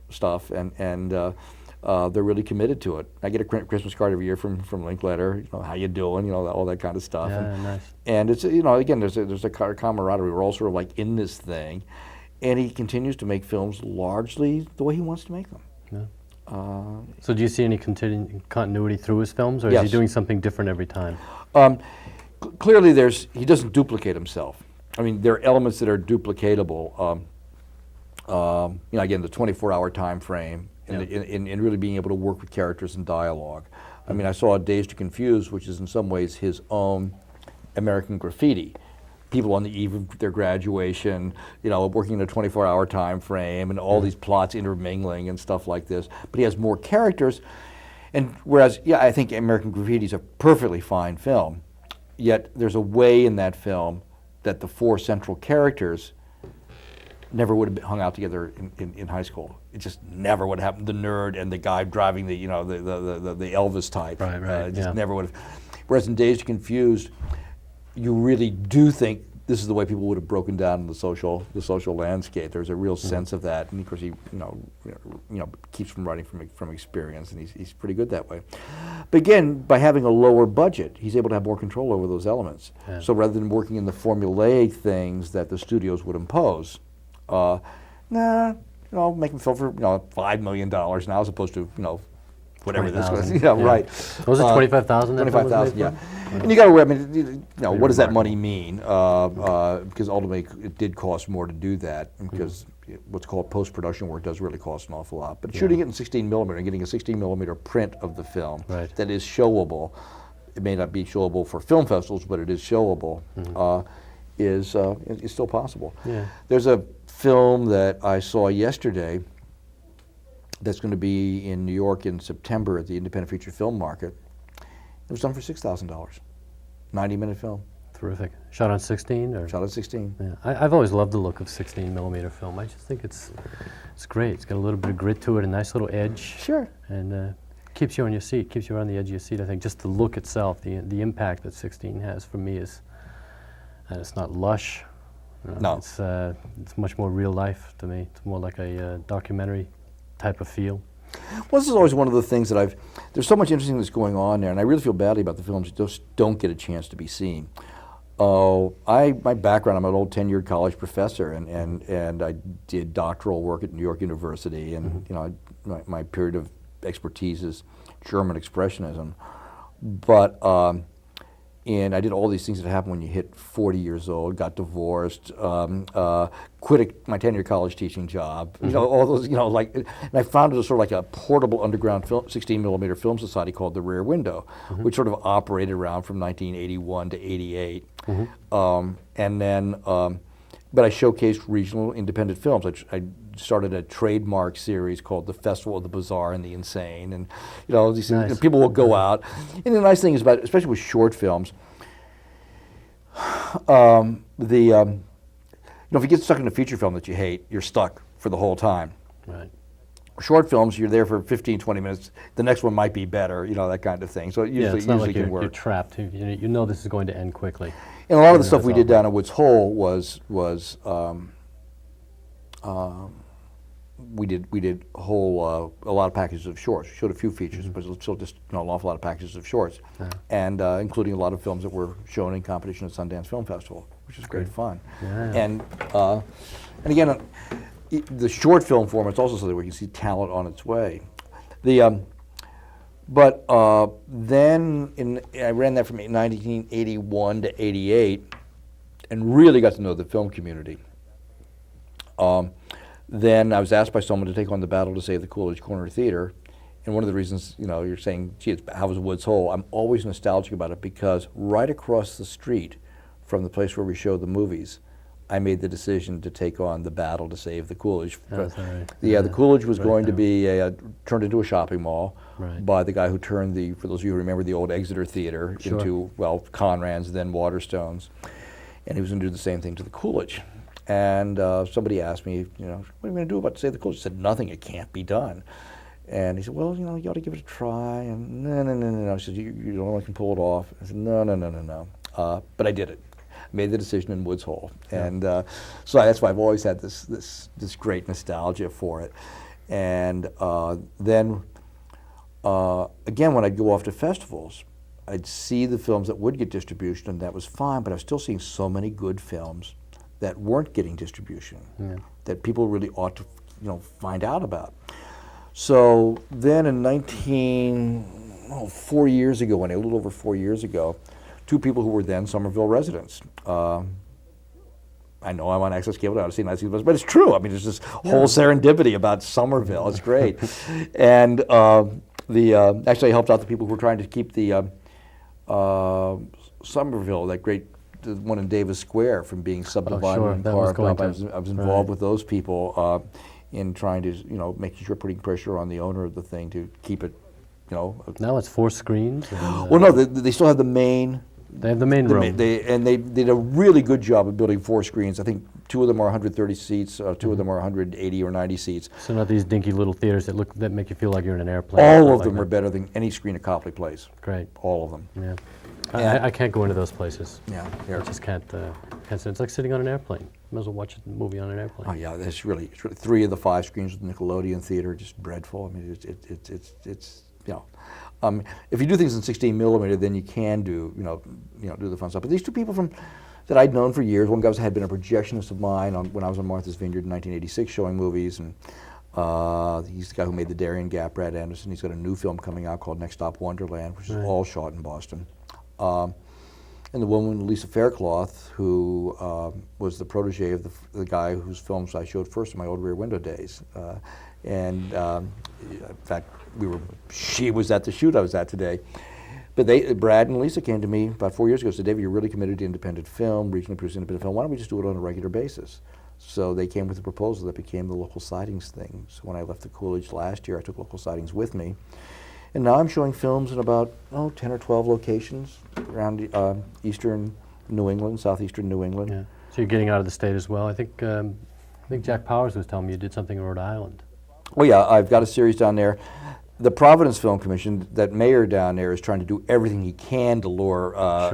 stuff, and they're really committed to it. I get a Christmas card every year from Linkletter, how you doing, all that kind of stuff. Yeah, nice. And it's, again, there's a camaraderie. We're all sort of like in this thing, and he continues to make films largely the way he wants to make them. Yeah. So do you see any continuity through his films, or is Yes. he doing something different every time? Clearly, he doesn't duplicate himself. There are elements that are duplicatable. Again, the 24-hour time frame, and really being able to work with characters and dialogue. I saw Dazed and Confused, which is in some ways his own American Graffiti. People on the eve of their graduation, working in a 24-hour time frame, and all these plots intermingling and stuff like this. But he has more characters, and whereas, I think American Graffiti is a perfectly fine film, yet there's a way in that film that the four central characters never would have hung out together in high school. It just never would have happened. The nerd and the guy driving the Elvis type. Right. Just never would have. Whereas in Dazed and Confused, you really do think this is the way people would have broken down in the social landscape. There's a real sense of that, and of course he keeps from writing from experience, and he's pretty good that way. But again, by having a lower budget, he's able to have more control over those elements. Yeah. So rather than working in the formulaic things that the studios would impose, making film for $5 million now as opposed to whatever this was. 20,000, Right. Was it 25,000? 25,000, yeah. And you got to, what does that money mean? Because ultimately it did cost more to do that, because what's called post-production work does really cost an awful lot. But shooting it in 16 millimeter and getting a 16 millimeter print of the film that is showable, it may not be showable for film festivals, but it is showable, is still possible. Yeah. There's a film that I saw yesterday that's going to be in New York in September at the Independent Feature Film Market. It was done for $6,000, 90-minute film. Terrific. Shot on 16? Or? Shot at 16. Yeah. I've always loved the look of 16 millimeter film. I just think it's great. It's got a little bit of grit to it, a nice little edge. Sure. And keeps you on your seat, keeps you on the edge of your seat. I think just the look itself, the impact that 16 has for me is, and it's not lush. No. It's much more real life to me. It's more like a documentary type of feel. Well, this is always one of the things that there's so much interesting that's going on there, and I really feel badly about the films that just don't get a chance to be seen. My background, I'm an old tenured college professor, and I did doctoral work at New York University, and my period of expertise is German Expressionism. But and I did all these things that happen when you hit 40 years old, got divorced, quit my tenured college teaching job, all those, and I founded a sort of like a portable underground 16 millimeter film society called The Rear Window, which sort of operated around from 1981 to 88. And then, but I showcased regional independent films. I started a trademark series called The Festival of the Bizarre and the Insane, and these things, and people will go out. And the nice thing is especially with short films, if you get stuck in a feature film that you hate, you're stuck for the whole time. Right. Short films, you're there for 15, 20 minutes. The next one might be better, that kind of thing. So it It's not like can you're work. trapped. You know this is going to end quickly. And a lot of the stuff we did down at Woods Hole was we did a lot of packages of shorts. We showed a few features, but still just an awful lot of packages of shorts, and including a lot of films that were shown in competition at Sundance Film Festival, which is great fun. Yeah. And again, the short film format is also something where you can see talent on its way. Then I ran that from 1981 to 88 and really got to know the film community. Then I was asked by someone to take on the battle to save the Coolidge Corner Theater. And one of the reasons, you're saying, gee, how was Woods Hole? I'm always nostalgic about it because right across the street from the place where we showed the movies, I made the decision to take on the battle to save the Coolidge. That's all right. The Coolidge was Right going to there. be turned into a shopping mall Right. by the guy who turned for those of you who remember the old Exeter Theater Sure. into, Conrad's, then Waterstones. And he was going to do the same thing to the Coolidge. And somebody asked me, what are you going to do about to save the Coolidge? I said, nothing, it can't be done. And he said, well, you ought to give it a try. And no. I said, you don't know I can pull it off. I said, no. But I did it. Made the decision in Woods Hole. Yeah. And so that's why I've always had this great nostalgia for it. And then, again, when I'd go off to festivals, I'd see the films that would get distribution, and that was fine, but I was still seeing so many good films that weren't getting distribution, that people really ought to find out about. So then in 4 years ago, a little over 4 years ago, two people who were then Somerville residents. I know I'm on Access Cable now, I've seen but it's true. I mean, there's this whole serendipity about Somerville. It's great. And actually I helped out the people who were trying to keep the Somerville, that great the one in Davis Square, from being subdivided sure. and That was carved going up. to. I was involved with those people in trying to, making sure, putting pressure on the owner of the thing to keep it, Now it's 4 screens. And, Well, no, they still have the main. they have the main room. They did a really good job of building 4 screens. I think 2 of them are 130 seats, 2 of them are 180 or 90 seats. So not these dinky little theaters that make you feel like you're in an airplane. All Stuff of like them are that. better than any screen at Copley Place. Great. All of them. Yeah. Yeah. I can't go into those places. Yeah. I just can't sit. It's like sitting on an airplane. Might as well watch a movie on an airplane. Oh yeah, it's really 3 of the 5 screens with Nickelodeon Theater are just dreadful. I mean, it's if you do things in 16 millimeter, then you can do do the fun stuff. But these two people that I'd known for years. One guy had been a projectionist of mine when I was on Martha's Vineyard in 1986, showing movies, and he's the guy who made the Darien Gap, Brad Anderson. He's got a new film coming out called Next Stop Wonderland, which is all shot in Boston. And the woman, Lisa Faircloth, who was the protege of the guy whose films I showed first in my old Rear Window days. In fact, she was at the shoot I was at today. But Brad and Lisa came to me about 4 years ago and said, David, you're really committed to independent film, regionally produced independent film. Why don't we just do it on a regular basis? So they came with a proposal that became the local sightings thing. So when I left the Coolidge last year, I took local sightings with me. And now I'm showing films in about 10 or 12 locations around eastern New England, southeastern New England. Yeah. So you're getting out of the state as well. I think Jack Powers was telling me you did something in Rhode Island. Oh yeah, I've got a series down there. The Providence Film Commission, that mayor down there, is trying to do everything he can to lure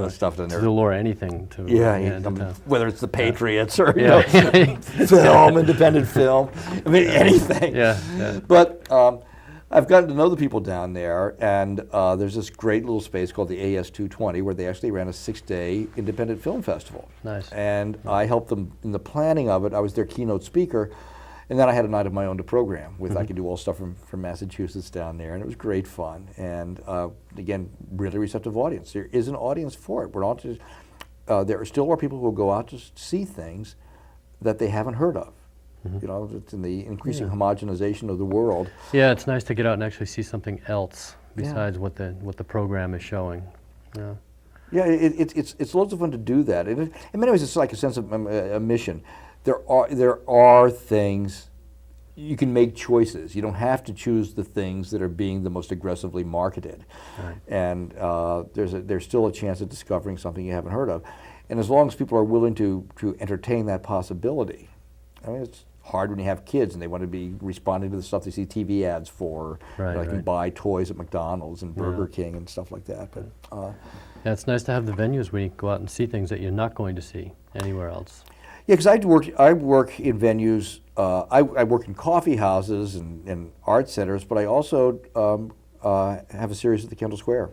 stuff down there. To lure anything to Whether it's the Patriots or Yeah. film, independent film, I mean anything. Yeah. But I've gotten to know the people down there, and there's this great little space called the AS220 where they actually ran a 6-day independent film festival. Nice. And I helped them in the planning of it. I was their keynote speaker. And then I had a night of my own to program with. I could do all stuff from Massachusetts down there, and it was great fun. And again, really receptive audience. There is an audience for it. We're not just, there still are people who will go out to see things that they haven't heard of. It's in the increasing homogenization of the world. Yeah, it's nice to get out and actually see something else besides what the program is showing. Yeah. Yeah, it's loads of fun to do that. In many ways, it's like a sense of a mission. There are things, you can make choices. You don't have to choose the things that are being the most aggressively marketed. Right. And there's still a chance of discovering something you haven't heard of. And as long as people are willing to entertain that possibility, I mean, it's hard when you have kids and they want to be responding to the stuff they see TV ads for. Right, like you buy toys at McDonald's and Burger King and stuff like that. But yeah, it's nice to have the venues where you can go out and see things that you're not going to see anywhere else. Yeah, because I work in venues. I work in coffee houses and art centers, but I also have a series at the Kendall Square.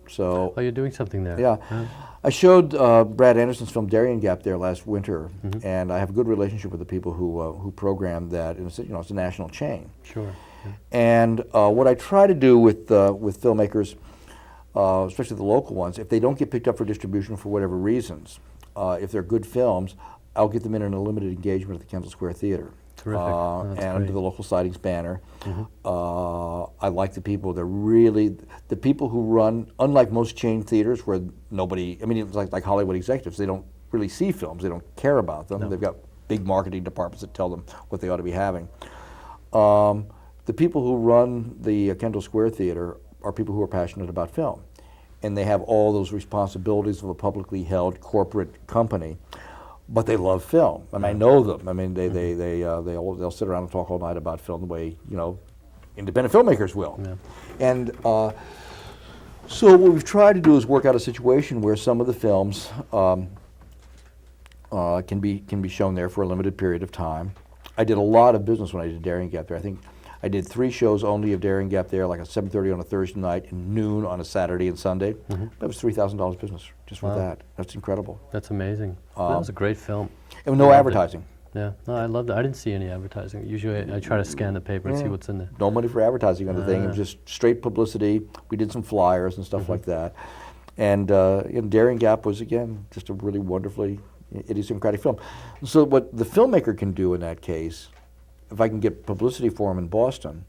So Oh, you're doing something there. yeah. Huh? I showed Brad Anderson's film Darien Gap there last winter, and I have a good relationship with the people who programmed that. And it's, it's a national chain. Sure. Yeah. And what I try to do with filmmakers, especially the local ones, if they don't get picked up for distribution for whatever reasons, if they're good films, I'll get them in a limited engagement at the Kendall Square Theater. Terrific. Oh, that's and under great. the local sightings banner. I like the people. They're really the people who run. Unlike most chain theaters, where nobody. I mean, it's like Hollywood executives. They don't really see films. They don't care about them. No. They've got big marketing departments that tell them what they ought to be having. The people who run the Kendall Square Theater are people who are passionate about film, and they have all those responsibilities of a publicly held corporate company. But they love film, and I know them. I mean, they'll sit around and talk all night about film the way independent filmmakers will. Yeah. And so what we've tried to do is work out a situation where some of the films can be shown there for a limited period of time. I did a lot of business when I did Darien Gap there. I think I did 3 shows only of Darien Gap there, like at 7:30 on a Thursday night and noon on a Saturday and Sunday. That was $3,000 business just for Wow. that. That's incredible. That's amazing. That was a great film. And no Loved it. advertising. Yeah, no, I loved it. I didn't see any advertising. Usually I try to scan the paper and see what's in there. No money for advertising on the thing. It was just straight publicity. We did some flyers and stuff like that. And Darien Gap was, again, just a really wonderfully idiosyncratic film. So what the filmmaker can do in that case, if I can get publicity for him in Boston,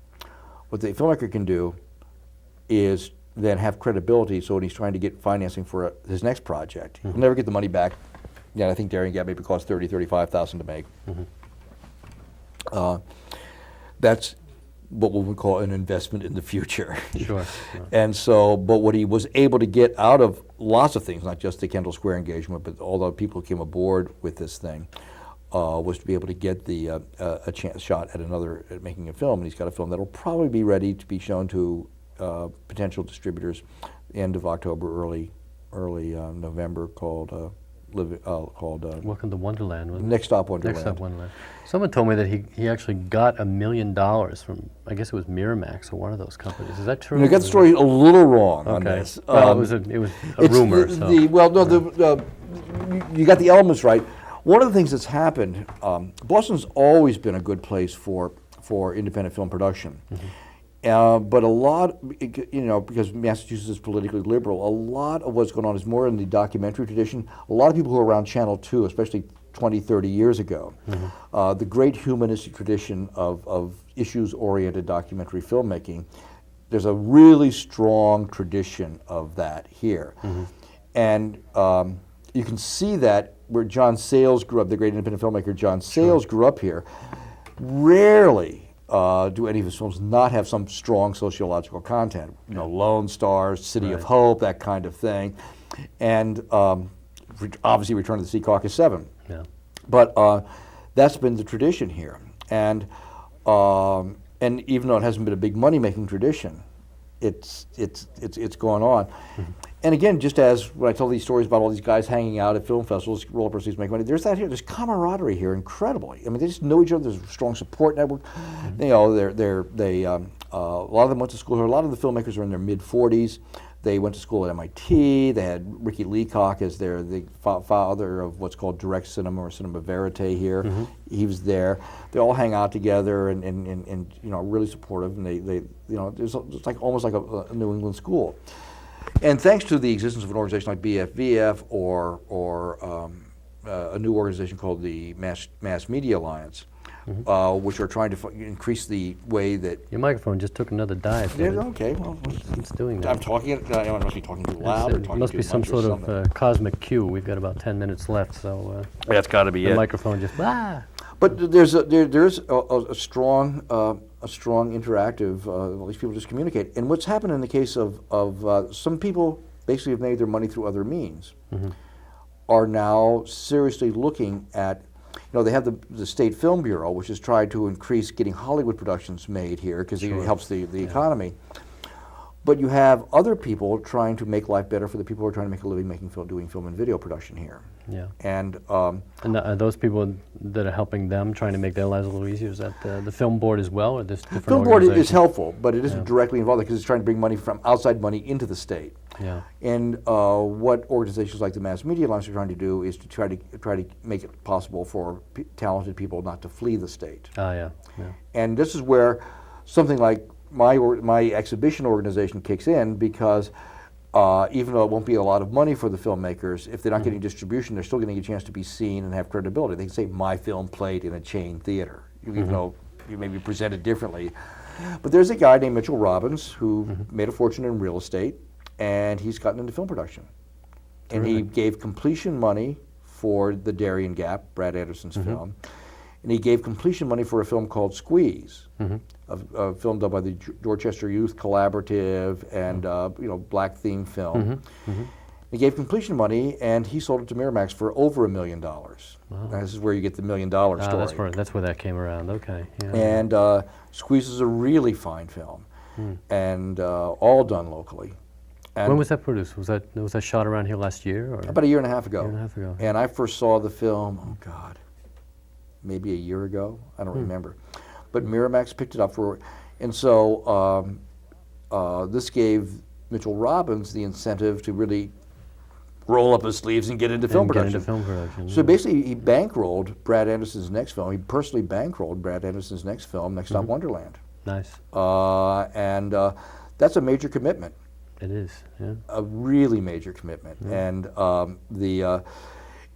what the filmmaker can do is then have credibility, so when he's trying to get financing for his next project, he'll never get the money back. Yeah, I think Darien Gap maybe cost $35,000 to make. That's what we would call an investment in the future. Sure. And so, but what he was able to get out of lots of things, not just the Kendall Square engagement, but all the people who came aboard with this thing, was to be able to get the shot at making a film. And he's got a film that'll probably be ready to be shown to potential distributors end of October, early November, called Welcome to Wonderland. Wasn't it? Next Stop Wonderland. Next Stop Wonderland. Someone told me that he actually got $1 million from, I guess it was Miramax or one of those companies. Is that true? You got the story a little wrong on Okay. this. Well, it was a It's rumor. you got the elements right. One of the things that's happened, Boston's always been a good place for independent film production. But a lot, because Massachusetts is politically liberal, a lot of what's going on is more in the documentary tradition. A lot of people who are around Channel 2, especially 20, 30 years ago, the great humanistic tradition of issues-oriented documentary filmmaking, there's a really strong tradition of that here. And you can see that where John Sayles grew up, the great independent filmmaker John Sayles grew up here. Rarely do any of his films not have some strong sociological content? Lone Stars, City of Hope, that kind of thing, and obviously Return to the Sea Caucus 7. Yeah. But that's been the tradition here, and even though it hasn't been a big money-making tradition, it's going on. And again, just as when I tell these stories about all these guys hanging out at film festivals, roller proceeds make money, there's that here. There's camaraderie here, incredibly. I mean, they just know each other. There's a strong support network. A lot of them went to school here. A lot of the filmmakers are in their mid-40s. They went to school at MIT. They had Ricky Leacock as the father of what's called direct cinema or cinema verite here. He was there. They all hang out together and really supportive. And it's like almost like a New England school. And thanks to the existence of an organization like BFVF or a new organization called the Mass Media Alliance, which are trying to increase the way that... Your microphone just took another dive. Yeah, okay, well, It's doing that. I'm talking, I must be talking too loud or It talking must too be some much or sort something. of cosmic cue. We've got about 10 minutes left, so That's got to be the it. microphone just, But there is a strong interactive. All these people just communicate. And what's happened in the case of some people basically have made their money through other means, are now seriously looking at. They have the State Film Bureau, which has tried to increase getting Hollywood productions made here because it helps the economy. But you have other people trying to make life better for the people who are trying to make a living doing film and video production here. Yeah. And And those people that are helping them, trying to make their lives a little easier, is that the film board as well, or this different film board is organizations? helpful, but it isn't directly involved because it's trying to bring money from outside money into the state. Yeah. And what organizations like the Mass Media Alliance are trying to do is to try to make it possible for talented people not to flee the state. Ah, yeah. Yeah. And this is where something like my exhibition organization kicks in, because even though it won't be a lot of money for the filmmakers, if they're not getting distribution, they're still getting a chance to be seen and have credibility. They can say, my film played in a chain theater, even though you may be presented differently. But there's a guy named Mitchell Robbins who made a fortune in real estate, and he's gotten into film production. And he gave completion money for the Darien Gap, Brad Anderson's film. And he gave completion money for a film called Squeeze, a film done by the Dorchester Youth Collaborative and black theme film. He gave completion money, and he sold it to Miramax for over $1 million. Wow. This is where you get the $1 million story. That's where that came around. Okay. Yeah. And Squeeze is a really fine film, and all done locally. And when was that produced? Was that shot around here last year? Or? about a year and a half ago. Year and a half ago. And I first saw the film, oh God, maybe a year ago. I don't remember. But Miramax picked it up and so this gave Mitchell Robbins the incentive to really roll up his sleeves and get into film production. So basically, he bankrolled Brad Anderson's next film. He personally bankrolled Brad Anderson's next film, Next Stop Wonderland. Nice. And that's a major commitment. It is, yeah. A really major commitment. And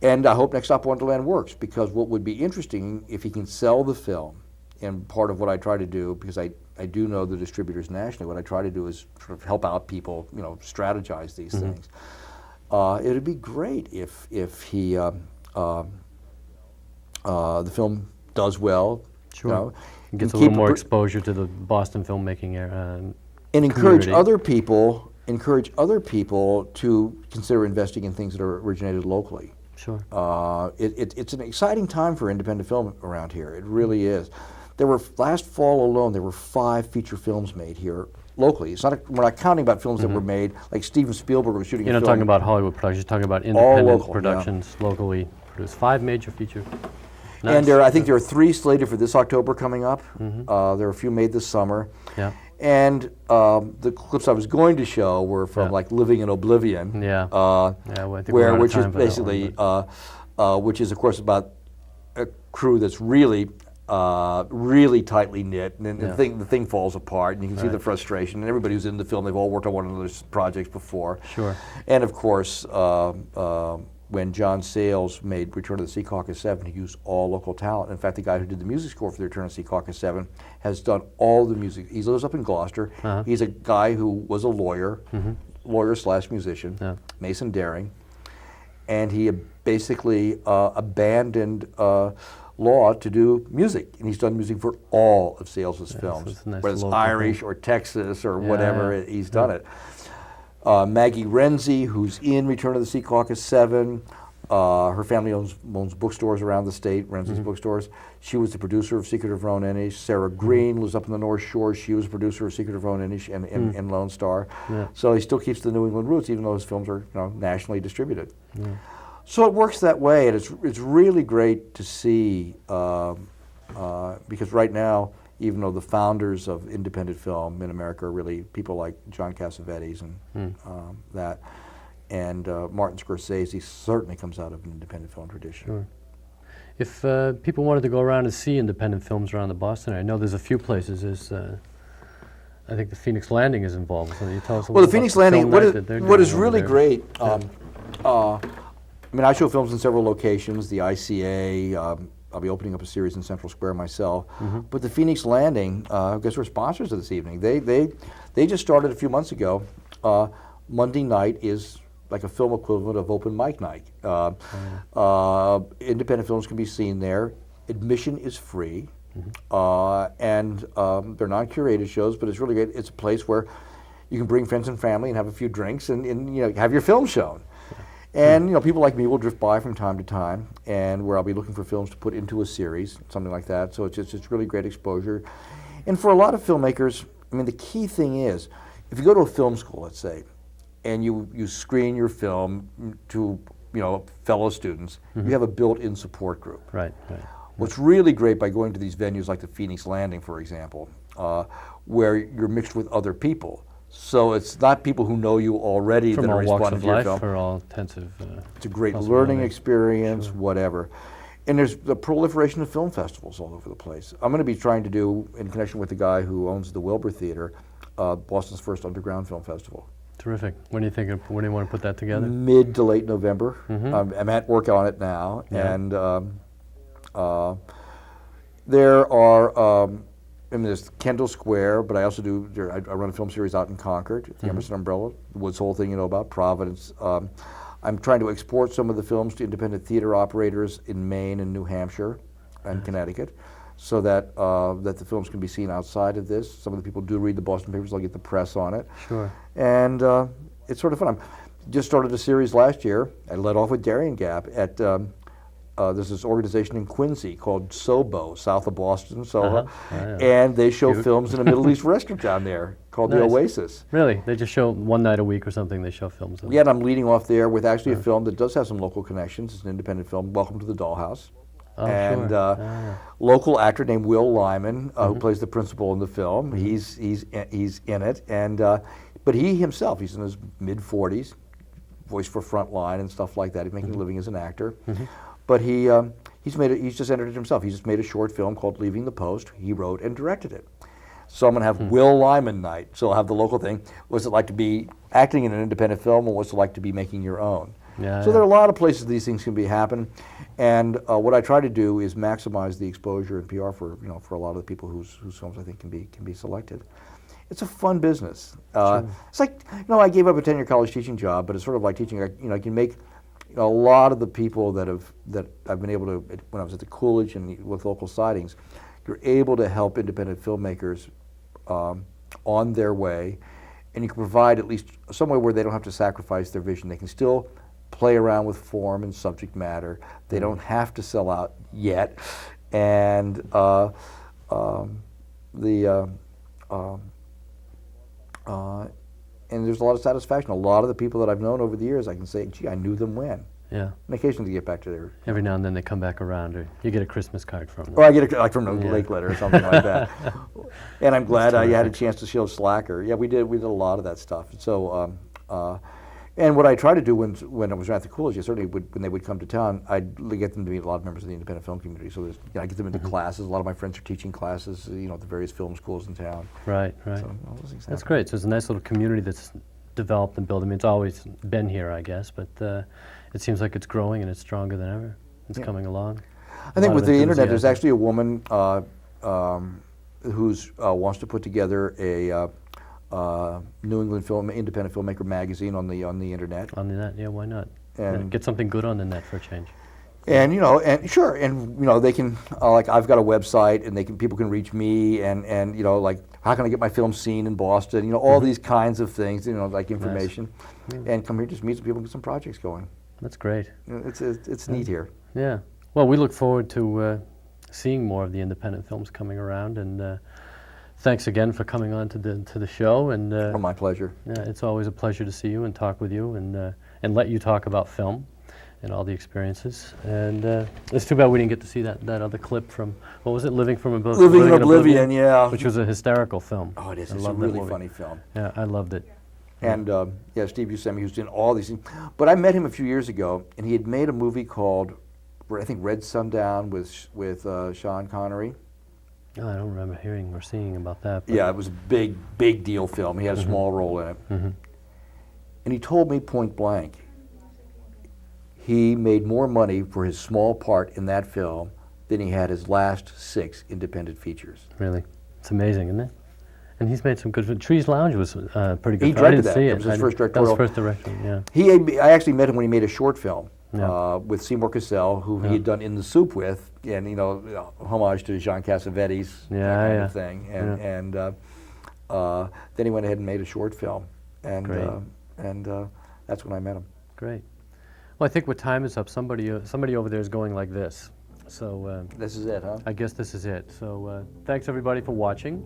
and I hope Next Stop Wonderland works, because what would be interesting if he can sell the film, and part of what I try to do, because I do know the distributors nationally, what I try to do is sort of help out people, strategize these things. It would be great if he the film does well. Sure. Gets a little more exposure to the Boston filmmaking area. And encourage other people to consider investing in things that are originated locally. Sure. It's an exciting time for independent film around here. It really is. Last fall alone, there were 5 feature films made here locally. We're not counting about films that were made, like Steven Spielberg was shooting a film. You're not talking about Hollywood productions, you're talking about independent productions, locally produced. 5 major feature. Nice. And I think there are 3 slated for this October coming up. There are a few made this summer. Yeah. And the clips I was going to show were from like Living in Oblivion. Yeah. Well, I think which is basically, which is of course about a crew that's really tightly knit, and then the thing falls apart, and you can see the frustration. And everybody who's in the film, they've all worked on one of those projects before. Sure. And of course, when John Sayles made Return of the Sea Caucus 7, he used all local talent. In fact, the guy who did the music score for the Return of the Sea Caucus 7 has done all the music. He lives up in Gloucester. He's a guy who was a lawyer, lawyer/musician, Mason Daring, and he basically abandoned law to do music, and he's done music for all of Sayles' films, nice, whether it's Irish or Texas or whatever, he's done it. Maggie Renzi, who's in Return of the Sea Caucus 7, her family owns bookstores around the state, Renzi's bookstores. She was the producer of Secret of Roan Inish. Sarah Green lives up in the North Shore. She was producer of Secret of Roan Inish and Lone Star. Yeah. So he still keeps the New England roots, even though his films are nationally distributed. Yeah. So it works that way, and it's really great to see, because right now, even though the founders of independent film in America are really people like John Cassavetes and and Martin Scorsese certainly comes out of an independent film tradition. Sure. If people wanted to go around and see independent films around the Boston area, I know there's a few places. I think the Phoenix Landing is involved. So you tell us a little the Phoenix Landing, what is really great, I mean, I show films in several locations, the ICA, I'll be opening up a series in Central Square myself, but the Phoenix Landing, I guess we're sponsors of this evening. They just started a few months ago. Monday night is like a film equivalent of open mic night. Independent films can be seen there. Admission is free, and they're non-curated shows, but it's really great. It's a place where you can bring friends and family and have a few drinks and have your film shown. And people like me will drift by from time to time, and where I'll be looking for films to put into a series, something like that. So it's really great exposure. And for a lot of filmmakers, I mean, the key thing is if you go to a film school, let's say, and you screen your film to fellow students, you have a built-in support group. Right. What's really great by going to these venues like the Phoenix Landing, for example, where you're mixed with other people. So it's not people who know you already From that are all walks responding of to your life, film. for all intensive. It's a great learning possibility. experience, whatever. And there's the proliferation of film festivals all over the place. I'm going to be trying to do, in connection with the guy who owns the Wilbur Theater, Boston's first underground film festival. Terrific. When do you want to put that together? Mid to late November. I'm at work on it now, Yeah. and there are. There's Kendall Square, but I also do. I run a film series out in Concord, the Emerson Umbrella, the Woods Hole thing, about Providence. I'm trying to export some of the films to independent theater operators in Maine and New Hampshire and Connecticut, so that that the films can be seen outside of this. Some of the people do read the Boston papers; they'll get the press on it. Sure. And it's sort of fun. I just started a series last year. I led off with Darien Gap at there's this organization in Quincy called SOBO, south of Boston, Soho, and they show films in a Middle East restaurant down there called the Nice. Oasis. Really? They just show one night a week or something, they show films of. Yeah, and I'm leading off there with actually a film that does have some local connections. It's an independent film, Welcome to the Dollhouse. Oh, And sure. local actor named Will Lyman, who plays the principal in the film, he's in it, and but he himself, he's in his mid-40s, voice for Frontline and stuff like that. He's making a living as an actor, but he's just entered it himself. He just made a short film called Leaving the Post. He wrote and directed it. So I'm going to have Will Lyman night. So I'll have the local thing. What's it like to be acting in an independent film, or what's it like to be making your own? Yeah, So there are a lot of places these things can happen, and what I try to do is maximize the exposure and PR for a lot of the people whose films I think can be selected. It's a fun business. It's like I gave up a 10-year college teaching job, but it's sort of like teaching. I can make a lot of the people that I've been able to, when I was at the Coolidge and with local sightings, you're able to help independent filmmakers on their way, and you can provide at least somewhere where they don't have to sacrifice their vision. They can still play around with form and subject matter. They don't have to sell out yet, and and there's a lot of satisfaction. A lot of the people that I've known over the years, I can say, gee, I knew them when. Yeah. And occasionally they get back to their... Every now and then they come back around, or you get a Christmas card from them. Or I get like from a lake letter or something like that. And I'm glad I had a chance to show Slacker. Yeah, we did a lot of that stuff. So, and what I try to do when I was at the Coolidge, certainly when they would come to town, I'd get them to meet a lot of members of the independent film community. So I get them into classes. A lot of my friends are teaching classes, at the various film schools in town. Right. So all those things That's happen. great. So it's a nice little community that's developed and built. I mean, it's always been here, I guess, but it seems like it's growing and it's stronger than ever. It's coming along. I think with the internet, there's enthusiasm. actually a woman who wants to put together a New England independent filmmaker magazine on the internet. On the net, yeah, why not? And- get something good on the net for a change. And and sure, and they can like I've got a website, and people can reach me, and like how can I get my film seen in Boston? All these kinds of things, like information, and come here, just meet some people, and get some projects going. That's great. It's neat here. Yeah. Well, we look forward to seeing more of the independent films coming around, and thanks again for coming on to the show. And Oh, my pleasure. yeah, it's always a pleasure to see you and talk with you, and let you talk about film and all the experiences. And it's too bad we didn't get to see that other clip from, what was it, Living in Oblivion, yeah. which was a hysterical film. Oh, it is. I It's a love that really movie. funny film. Yeah, I loved it. And Steve Buscemi, who's doing all these things. But I met him a few years ago, and he had made a movie called, I think, Red Sundown with Sean Connery. Oh, I don't remember hearing or seeing about that. But Yeah, it was a big deal film. He had a small role in it. And he told me point blank, he made more money for his small part in that film than he had his last 6 independent features. Really, it's amazing, isn't it? And he's made some good. Trees Lounge was pretty good. He I directed didn't that. see That it. was his I first didn't- That was directorial. first directing. Yeah. I actually met him when he made a short film Yeah. with Seymour Cassell, who he had done In the Soup with, and homage to Jean Cassavetes, that kind of thing. And then he went ahead and made a short film, and Great. That's when I met him. Great. Well, I think what time is up. Somebody over there is going like this. So This is it, huh? I guess this is it. So thanks everybody for watching.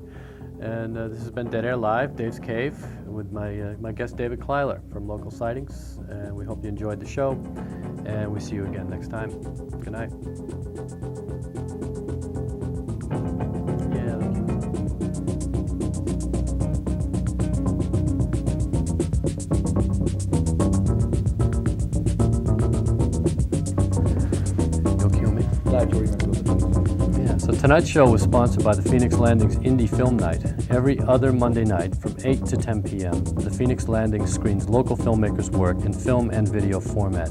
And this has been Dead Air Live, Dave's Cave, with my guest David Kleiler from Local Sightings. And we hope you enjoyed the show, and we see you again next time. Good night. Yeah, thank you. You'll cue me? Yeah, so tonight's show was sponsored by the Phoenix Landing's Indie Film Night. Every other Monday night from 8 to 10 p.m., the Phoenix Landing screens local filmmakers' work in film and video format.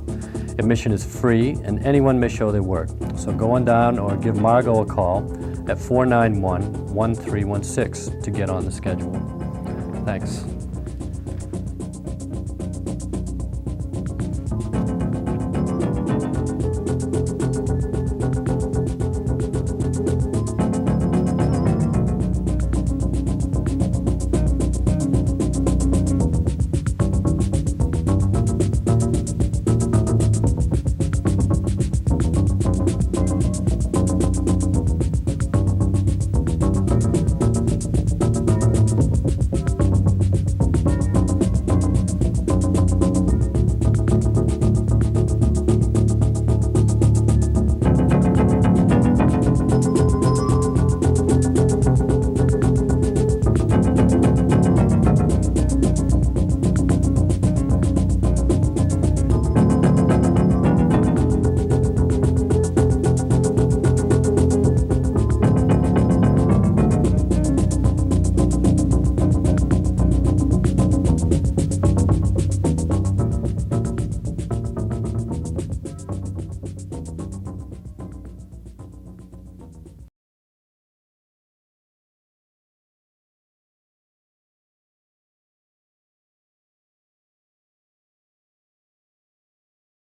Admission is free, and anyone may show their work. So go on down or give Margot a call at 491-1316 to get on the schedule. Thanks.